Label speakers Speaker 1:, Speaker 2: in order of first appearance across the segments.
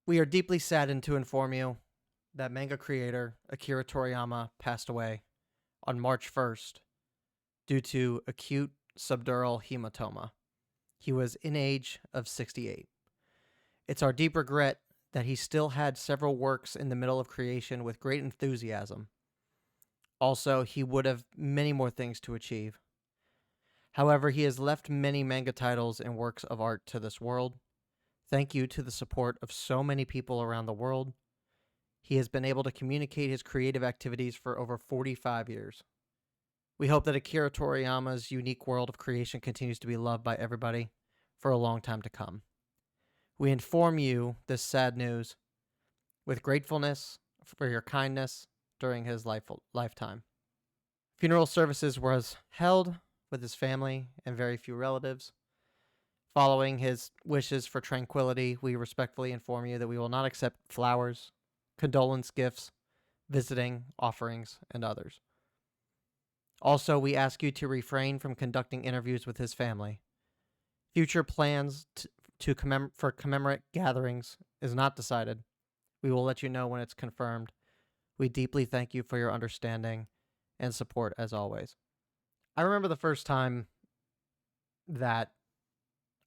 Speaker 1: We are deeply saddened to inform you that manga creator Akira Toriyama passed away on March 1st due to acute subdural hematoma. He was in age of 68. It's our deep regret that he still had several works in the middle of creation with great enthusiasm. Also, he would have many more things to achieve. However, he has left many manga titles and works of art to this world. Thank you to the support of so many people around the world. He has been able to communicate his creative activities for over 45 years. We hope that Akira Toriyama's unique world of creation continues to be loved by everybody for a long time to come. We inform you this sad news with gratefulness for your kindness during his lifetime. Funeral services was held with his family and very few relatives. Following his wishes for tranquility, we respectfully inform you that we will not accept flowers, condolence gifts, visiting, offerings, and others. Also, we ask you to refrain from conducting interviews with his family. Future plans for commemorate gatherings is not decided. We will let you know when it's confirmed. We deeply thank you for your understanding and support as always. I remember the first time that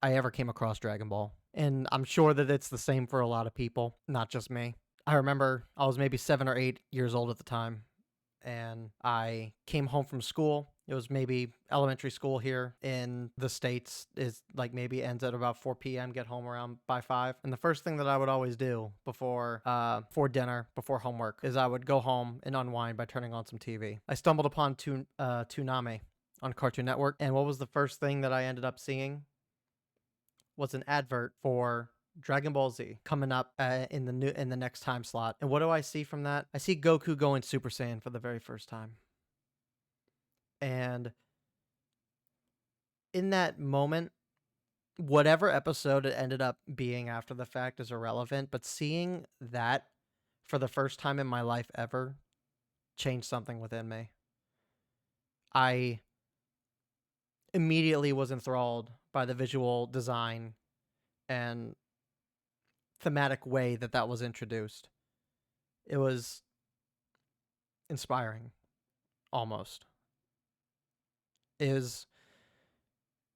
Speaker 1: I ever came across Dragon Ball, and I'm sure that it's the same for a lot of people, not just me. I remember I was maybe 7 or 8 years old at the time, and I came home from school. It was maybe elementary school here in the States is like maybe ends at about 4 p.m., get home around by 5. And the first thing that I would always do before dinner, before homework, is I would go home and unwind by turning on some TV. I stumbled upon Toonami on Cartoon Network, and what was the first thing that I ended up seeing was an advert for Dragon Ball Z coming up in the next time slot. And what do I see from that? I see Goku going Super Saiyan for the very first time. And in that moment, whatever episode it ended up being after the fact is irrelevant, but seeing that for the first time in my life ever changed something within me. I immediately was enthralled by the visual design and thematic way that was introduced. It was inspiring, almost. It was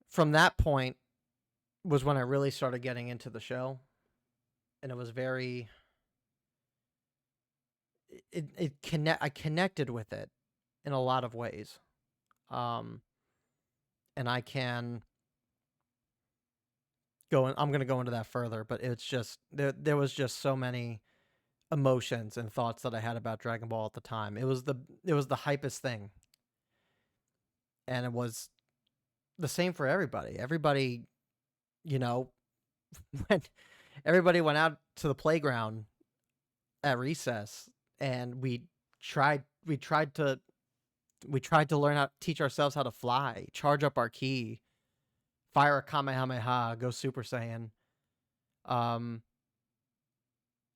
Speaker 1: from that point was when I really started getting into the show, and it was very. I connected with it in a lot of ways, and I can go. I'm going to go into that further, but it's just there was just so many emotions and thoughts that I had about Dragon Ball at the time. It was the hypest thing, and it was the same for everybody. Everybody, when everybody went out to the playground at recess, and we tried to learn how teach ourselves how to fly, charge up our ki, fire a Kamehameha, go Super Saiyan.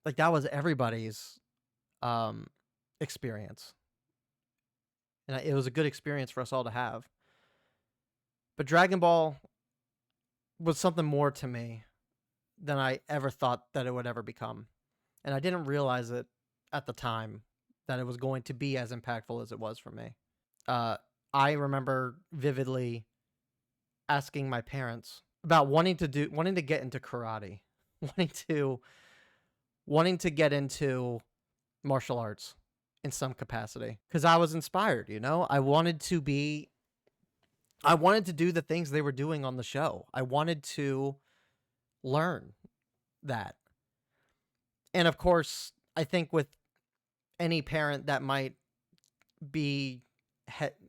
Speaker 1: Like that was everybody's experience. And it was a good experience for us all to have. But Dragon Ball was something more to me than I ever thought that it would ever become. And I didn't realize it at the time that it was going to be as impactful as it was for me. I remember vividly asking my parents about wanting to get into karate, wanting to get into martial arts in some capacity, because I was inspired. I wanted to do the things they were doing on the show. I wanted to learn that. And of course, I think with any parent that might be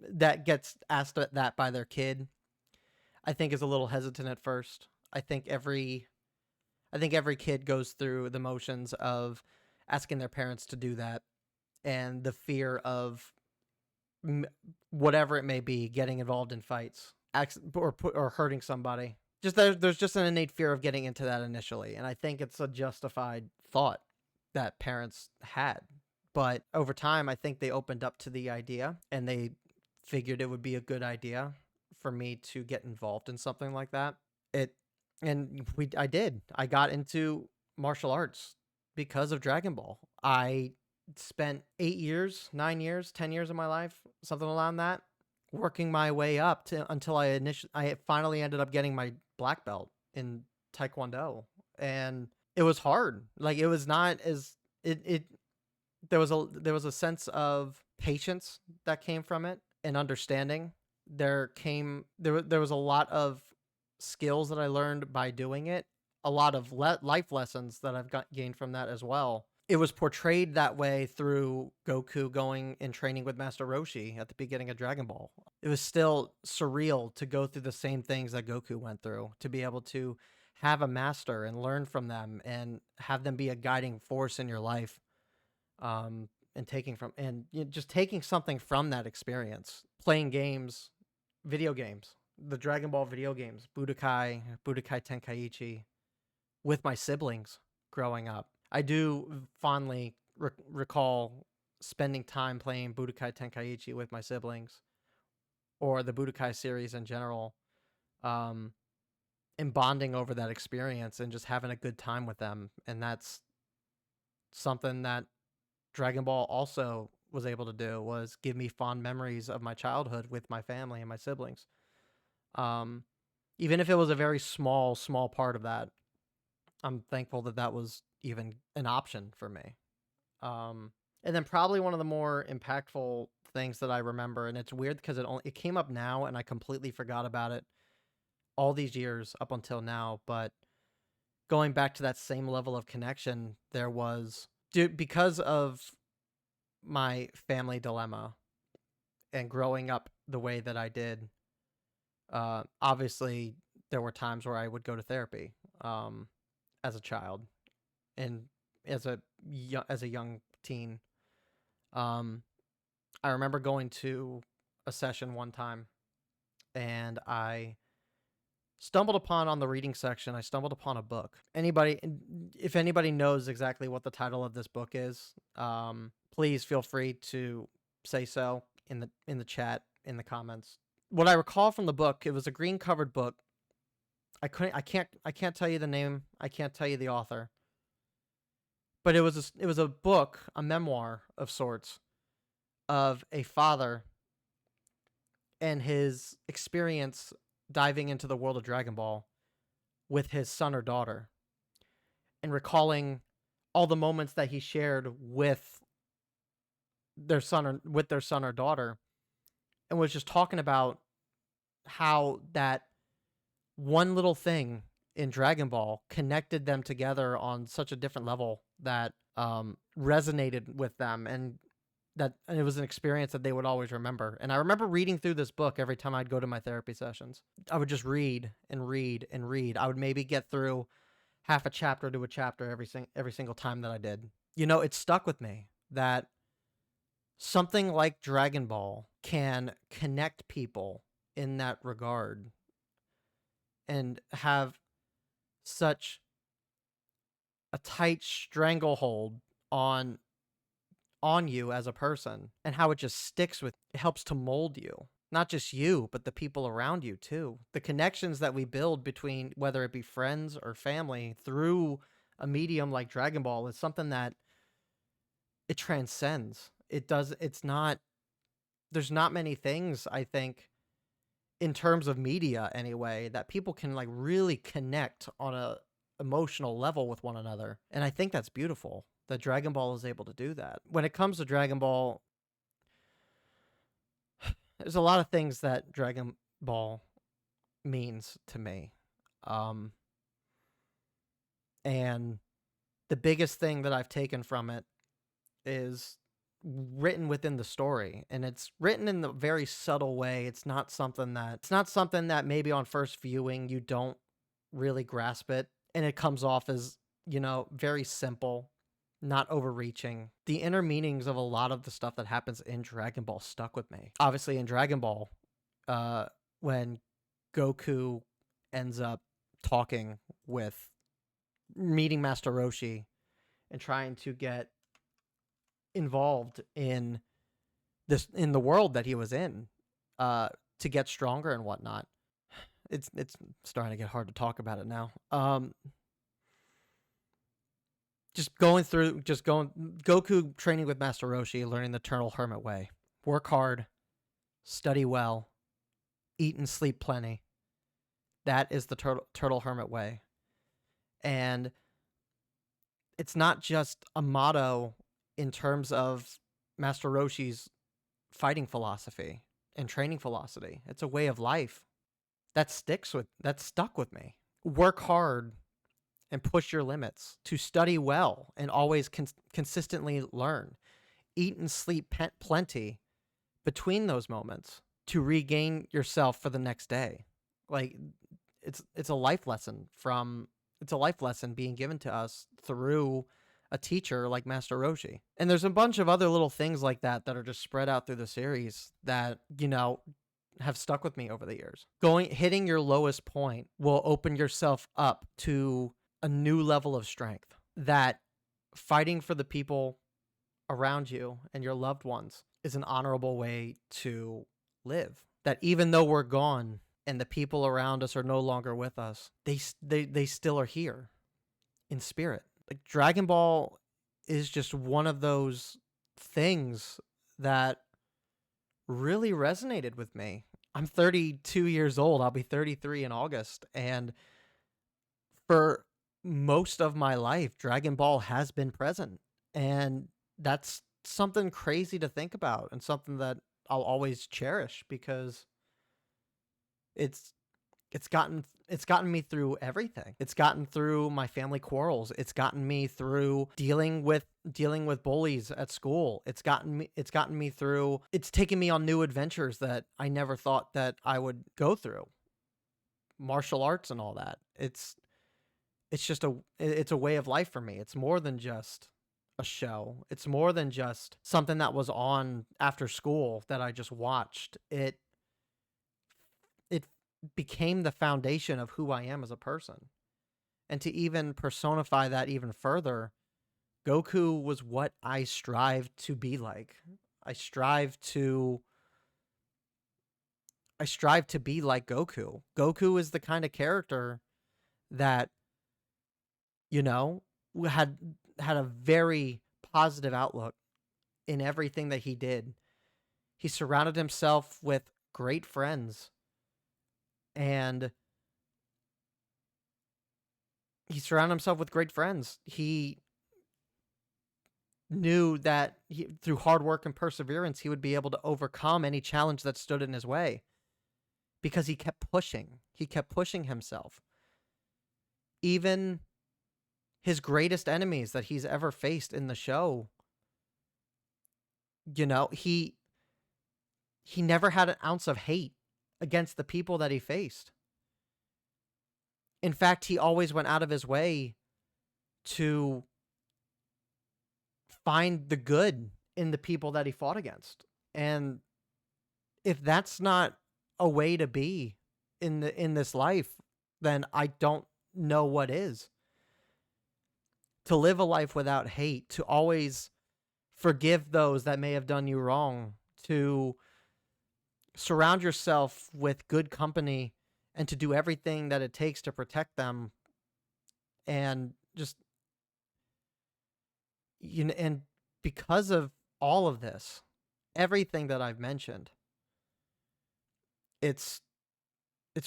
Speaker 1: that gets asked that by their kid, I think is a little hesitant at first. I think every kid goes through the motions of asking their parents to do that, and the fear of whatever it may be, getting involved in fights, or hurting somebody. There's just an innate fear of getting into that initially, and I think it's a justified thought that parents had. But over time, I think they opened up to the idea, and they figured it would be a good idea for me to get involved in something like that. I did. I got into martial arts because of Dragon Ball. I spent 8 years, 9 years, 10 years of my life, something around that, working my way up to until I finally ended up getting my black belt in Taekwondo. And it was hard. Like, it was not as it there was a sense of patience that came from it, and understanding. There was a lot of skills that I learned by doing it, a lot of life lessons that I've gained from that as well. It was portrayed that way through Goku going and training with Master Roshi at the beginning of Dragon Ball. It was still surreal to go through the same things that Goku went through, to be able to have a master and learn from them and have them be a guiding force in your life. And just taking something from that experience, playing games, video games, the Dragon Ball video games, Budokai Tenkaichi, with my siblings growing up. I do fondly recall spending time playing Budokai Tenkaichi with my siblings, or the Budokai series in general, and bonding over that experience and just having a good time with them. And that's something that Dragon Ball also was able to do, was give me fond memories of my childhood with my family and my siblings. Even if it was a very small part of that, I'm thankful that that was even an option for me. And then probably one of the more impactful things that I remember, and it's weird because it came up now and I completely forgot about it all these years up until now, but going back to that same level of connection, there was, because of my family dilemma and growing up the way that I did, obviously there were times where I would go to therapy as a child and as a young teen. I remember going to a session one time, and I stumbled upon, on the reading section, I stumbled upon a book. If anybody knows exactly what the title of this book is, please feel free to say so in the chat, in the comments. What I recall from the book, it was a green covered book. I can't tell you the name. I can't tell you the author. But it was a book, a memoir of sorts, of a father and his experience diving into the world of Dragon Ball with his son or daughter, and recalling all the moments that he shared with their son or daughter, and was just talking about how that one little thing in Dragon Ball connected them together on such a different level that resonated with them, and it was an experience that they would always remember. And I remember reading through this book every time I'd go to my therapy sessions. I would just read and read and read. I would maybe get through half a chapter to a chapter every single time that I did. It stuck with me that something like Dragon Ball can connect people in that regard and have such a tight stranglehold on you as a person, and how it just sticks with, it helps to mold you, not just you, but the people around you too. The connections that we build between, whether it be friends or family, through a medium like Dragon Ball, is something that it transcends. There's not many things, I think, in terms of media anyway, that people can like really connect on a emotional level with one another. And I think that's beautiful that Dragon Ball is able to do that. When it comes to Dragon Ball, there's a lot of things that Dragon Ball means to me. And the biggest thing that I've taken from it is written within the story, and it's written in a very subtle way. It's not something that maybe on first viewing you don't really grasp it, and it comes off as, very simple, not overreaching. The inner meanings of a lot of the stuff that happens in Dragon Ball stuck with me. Obviously, in Dragon Ball, when Goku ends up meeting Master Roshi and trying to get involved in the world that he was in, to get stronger and whatnot. It's starting to get hard to talk about it now. just going through, just going Goku training with Master Roshi, learning the Eternal Hermit way. Work hard, study well, eat and sleep plenty. That is the turtle hermit way. And it's not just a motto in terms of Master Roshi's fighting philosophy and training philosophy. It's a way of life that stuck with me. Work hard and push your limits, to study well and always consistently learn. Eat and sleep plenty between those moments to regain yourself for the next day. Like, it's a life lesson being given to us through a teacher like Master Roshi. And there's a bunch of other little things like that that are just spread out through the series that, have stuck with me over the years. Hitting your lowest point will open yourself up to a new level of strength. That fighting for the people around you and your loved ones is an honorable way to live. That even though we're gone and the people around us are no longer with us, they still are here in spirit. Like, Dragon Ball is just one of those things that really resonated with me. I'm 32 years old. I'll be 33 in August. And for most of my life, Dragon Ball has been present. And that's something crazy to think about, and something that I'll always cherish, because it's gotten me through everything. It's gotten through my family quarrels. It's gotten me through dealing with bullies at school. It's taken me on new adventures that I never thought that I would go through. Martial arts and all that. It's a way of life for me. It's more than just a show. It's more than just something that was on after school that I just watched. It became the foundation of who I am as a person. And to even personify that even further, Goku was what I strived to be like. I strive to be like Goku. Goku is the kind of character that, had a very positive outlook in everything that he did. He surrounded himself with great friends. And he knew that through hard work and perseverance, he would be able to overcome any challenge that stood in his way, because he kept pushing. He kept pushing himself. Even his greatest enemies that he's ever faced in the show, he never had an ounce of hate against the people that he faced. In fact, he always went out of his way to find the good in the people that he fought against. And if that's not a way to be in this life, then I don't know what is. To live a life without hate, to always forgive those that may have done you wrong, to surround yourself with good company, and to do everything that it takes to protect them. And just, and because of all of this, everything that I've mentioned, it's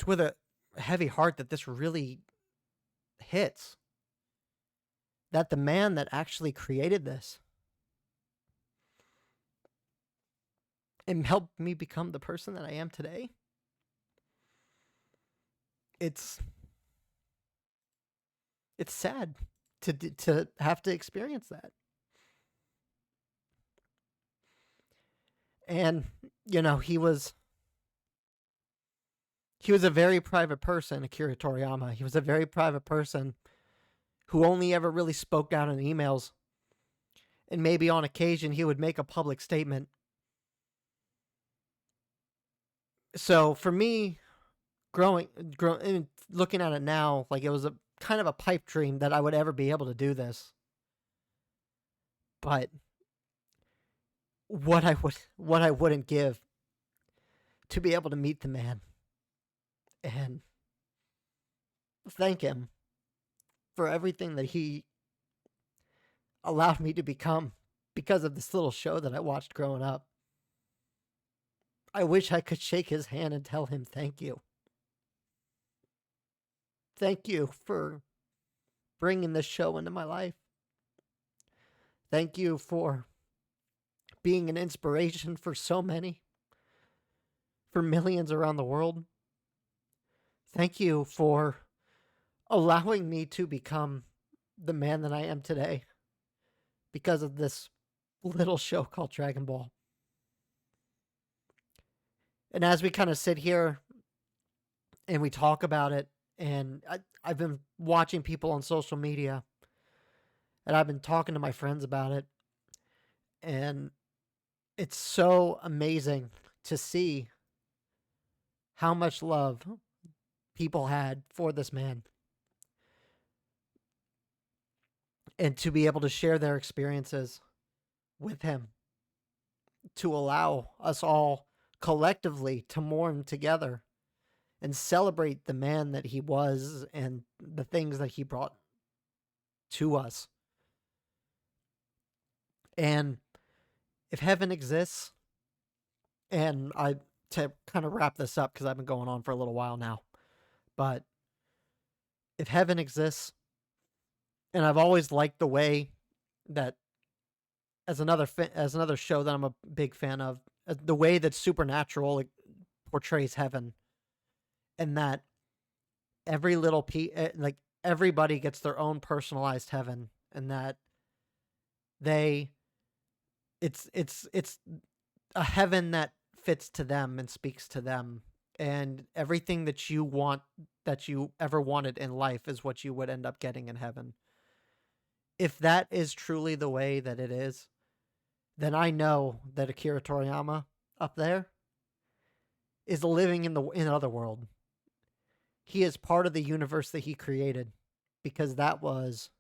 Speaker 1: with a heavy heart that this really hits. That the man that actually created this and helped me become the person that I am today, it's sad to have to experience that. And he was a very private person, Akira Toriyama. He was a very private person who only ever really spoke out in emails, and maybe on occasion he would make a public statement. So for me, growing and looking at it now, like, it was a kind of a pipe dream that I would ever be able to do this. But what I wouldn't give to be able to meet the man and thank him for everything that he allowed me to become because of this little show that I watched growing up. I wish I could shake his hand and tell him thank you. Thank you for bringing this show into my life. Thank you for being an inspiration for so many, for millions around the world. Thank you for allowing me to become the man that I am today because of this little show called Dragon Ball. And as we kind of sit here and we talk about it, and I've been watching people on social media, and I've been talking to my friends about it, and it's so amazing to see how much love people had for this man. And to be able to share their experiences with him, to allow us all collectively to mourn together and celebrate the man that he was and the things that he brought to us. And if heaven exists, and to kind of wrap this up because I've been going on for a little while now, but if heaven exists, and I've always liked the way that, as another show that I'm a big fan of, the way that Supernatural portrays heaven, and that every little like everybody gets their own personalized heaven, and that it's a heaven that fits to them and speaks to them, and everything that you want, that you ever wanted in life, is what you would end up getting in heaven. If that is truly the way that it is, then I know that Akira Toriyama up there is living in another world. He is part of the universe that he created, because that was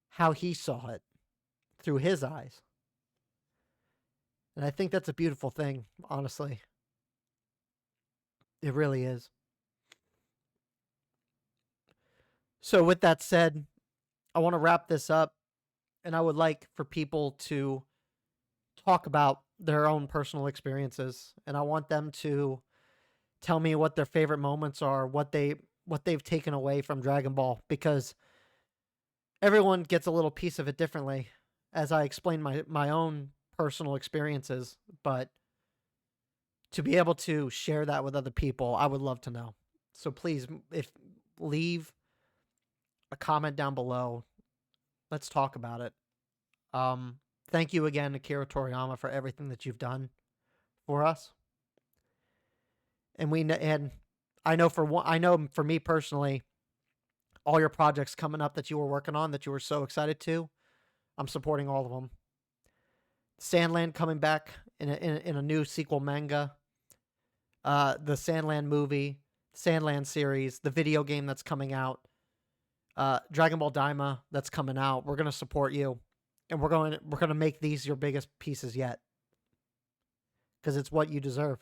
Speaker 1: how he saw it, through his eyes. And I think that's a beautiful thing, honestly. It really is. So with that said, I want to wrap this up, and I would like for people to talk about their own personal experiences, and I want them to tell me what their favorite moments are, what they've taken away from Dragon Ball, because everyone gets a little piece of it differently, as I explain my own personal experiences. But to be able to share that with other people, I would love to know. So please, leave a comment down below. Let's talk about it. Thank you again, Akira Toriyama, for everything that you've done for us. And I know for me personally, all your projects coming up that you were working on, that you were so excited to, I'm supporting all of them. Sandland coming back in a new sequel manga, the Sandland movie, Sandland series, the video game that's coming out, Dragon Ball Daima that's coming out. We're gonna support you, and we're gonna make these your biggest pieces yet, because it's what you deserve.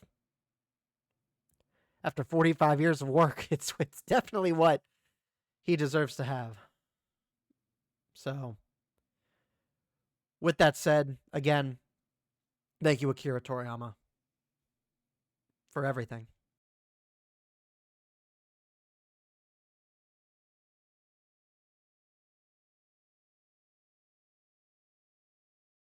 Speaker 1: After 45 years of work, it's definitely what he deserves to have. So, with that said, again, thank you, Akira Toriyama, for everything.